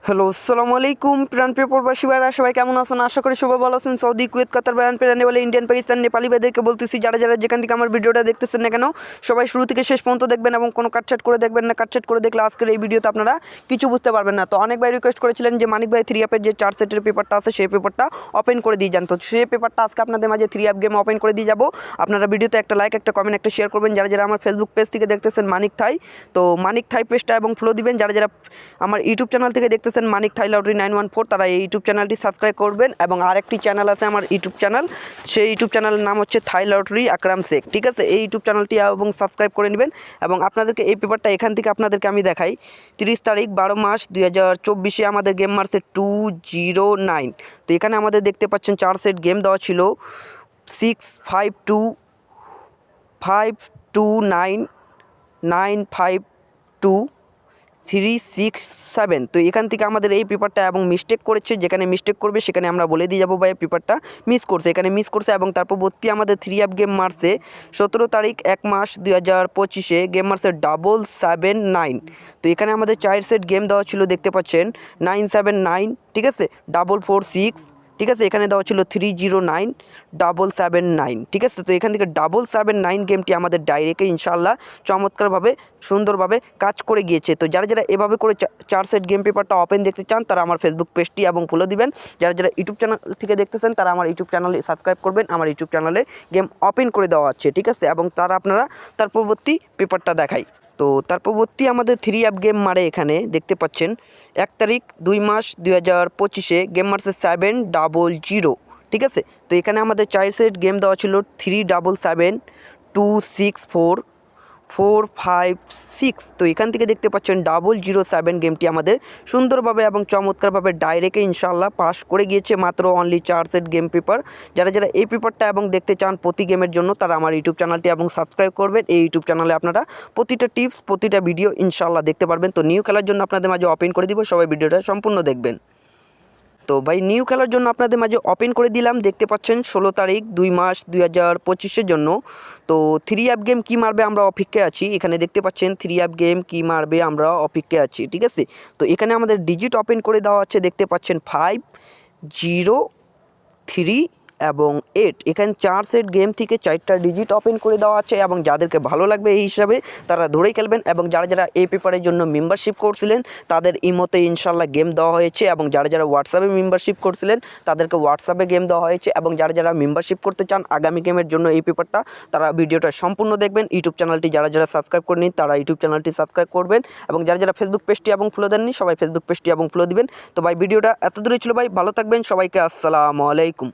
Hello, আসসালামু আলাইকুম প্রাণপ্রিয় প্রবাসী ভাইরা, সবাই কেমন আছেন? আশা করি সবাই ভালো আছেন। সৌদি, কুয়েত, কাতার, বাহরাইন, পেরানি, ইন্ডিয়ান, পাকিস্তান, নেপালি ভাইদেরকে বলতেছি, যারা যারা যেখান থেকে আমার ভিডিওটা দেখতেছেন না কেন, সবাই শুরু থেকে শেষ পর্যন্ত দেখবেন এবং কোনো কাটছাট করে দেখবেন না। কাটছাট করে দেখলে আজকের এই ভিডিওতে আপনারা কিছু বুঝতে পারবেন না। তো অনেক ভাই রিকোয়েস্ট করেছিলেন যে মানিক ভাই 3 অ্যাপের যে 4 সেটের পেপারটা আছে সেই পেপারটা ওপেন করে দিয়ে যান। তো সেই পেপারটা আজকে আপনাদের মাঝে 3 অ্যাপ গেম ওপেন করে দিয়ে যাবো। আপনারা ভিডিওতে একটা লাইক, একটা কমেন্ট, একটা শেয়ার করবেন। যারা যারা আমার ফেসবুক পেজ থেকে দেখতেছেন মানিক থাই, তো মানিক থাই পেজটা এবং ফলো দিবেন। যারা যারা আমার ইউটিউব চ্যানেল থেকে দেখতেছেন মানিক থাই লটারি 914, তারা এই ইউটিউব চ্যানেলটি সাবস্ক্রাইব করবেন। এবং আরেকটি চ্যানেল আছে আমার ইউটিউব চ্যানেল, সেই ইউটিউব চ্যানেলের নাম হচ্ছে থাই লটারি আকরাম শেখ। ঠিক আছে, এই ইউটিউব চ্যানেলটি এবং সাবস্ক্রাইব করে নেবেন। এবং আপনাদেরকে এই পেপারটা এখান থেকে আপনাদেরকে আমি দেখাই। 30 তারিখ 12 মাস 2024 আমাদের গেম মারছে 209। তো এখানে আমাদের দেখতে পাচ্ছেন 4 সেট গেম দেওয়া ছিল 65252952367। তো এখান থেকে আমাদের এই পেপারটা এবং মিস্টেক করেছে, যেখানে মিস্টেক করবে সেখানে আমরা বলে দিয়ে যাবো ভাই পেপারটা মিস করছে, এখানে মিস করছে। এবং তারপর ভর্তি আমাদের 3 অ্যাপ গেম মারছে 17 তারিখ 1 মাস 2025 গেম মারছে 779। তো এখানে আমাদের 4 সেট গেম দেওয়া ছিল, দেখতে পাচ্ছেন 979, ঠিক আছে, 446, ঠিক আছে, এখানে দেওয়া ছিল 309 779, ঠিক আছে। তো এখান থেকে 779 গেমটি আমাদের ডাইরেক্টে ইনশাআল্লাহ চমৎকারভাবে সুন্দরভাবে কাজ করে গিয়েছে। তো যারা যারা এভাবে করে 4 সেট গেম পেপারটা ওপেন দেখতে চান তারা আমার ফেসবুক পেজটি এবং ফলো দিবেন। যারা যারা ইউটিউব চ্যানেল থেকে দেখতেছেন তারা আমার ইউটিউব চ্যানেলে সাবস্ক্রাইব করবেন। আমার ইউটিউব চ্যানেলে গেম ওপেন করে দেওয়া আছে, ঠিক আছে। এবং তারা আপনারা তার পরবর্তী পেপারটা দেখাই। তো তার পরবর্তী আমাদের 3 অ্যাপ গেম মারে, এখানে দেখতে পাচ্ছেন 1 তারিখ 2 মাস 2025 গেম মারছে 700, ঠিক আছে। তো এখানে আমাদের 4 সেট গেম দেওয়া ছিল 37726456। তো এখান থেকে দেখতে পাচ্ছেন 007 গেমটি আমাদের সুন্দরভাবে এবং চমৎকারভাবে ডাইরেক্টে ইনশাআল্লাহ পাস করে গিয়েছে মাত্র অনলি 4 সেট গেম পেপার। যারা যারা এই পেপারটা এবং দেখতে চান প্রতি গেমের জন্য তারা আমার ইউটিউব চ্যানেলটি এবং সাবস্ক্রাইব করবেন। এই ইউটিউব চ্যানেলে আপনারা প্রতিটা টিপস, প্রতিটা ভিডিও ইনশাআল্লাহ দেখতে পারবেন। তো নিউ খেলার জন্য আপনাদের মাঝে ওপেন করে দিব, সবাই ভিডিওটা সম্পূর্ণ দেখবেন। তো ভাই নিউ খেলার জন্য আপনাদের মাঝে ওপেন করে দিলাম, দেখতে পাচ্ছেন 16 তারিখ 2 মাস 2025 জন্য। তো 3 অ্যাপ গেম কী মারবে আমরা অপেক্ষায় আছি। এখানে দেখতে পাচ্ছেন 3 অ্যাপ গেম কী মারবে আমরা অপেক্ষায় আছি, ঠিক আছে। তো এখানে আমাদের ডিজিট ওপেন করে দেওয়া আছে, দেখতে পাচ্ছেন 5, 0, 3 এবং 8। এখানে 4 সেট গেম থেকে 4টা ডিজিট ওপেন করে দেওয়া আছে এবং যাদেরকে ভালো লাগবে এই হিসাবে তারা ধরেই খেলবেন। এবং যারা যারা এই পেপারের জন্য মেম্বারশিপ করছিলেন তাদের ইমোতে ইনশাল্লাহ গেম দেওয়া হয়েছে। এবং যারা যারা হোয়াটসঅ্যাপে মেম্বারশিপ করছিলেন তাদেরকে হোয়াটসঅ্যাপে গেম দেওয়া হয়েছে। এবং যারা যারা মেম্বারশিপ করতে চান আগামী গেমের জন্য এই পেপারটা, তারা ভিডিওটা সম্পূর্ণ দেখবেন। ইউটিউব চ্যানেলটি যারা যারা সাবস্ক্রাইব করেনি তারা ইউটিউব চ্যানেলটি সাবস্ক্রাইব করবেন। এবং যারা যারা ফেসবুক পেজটি এবং ফলো দেননি সবাই ফেসবুক পেজটি এবং ফলো দিবেন। তো ভাই ভিডিওটা এত দূরে ছিল ভাই, ভালো থাকবেন, সবাইকে আসসালামু আলাইকুম।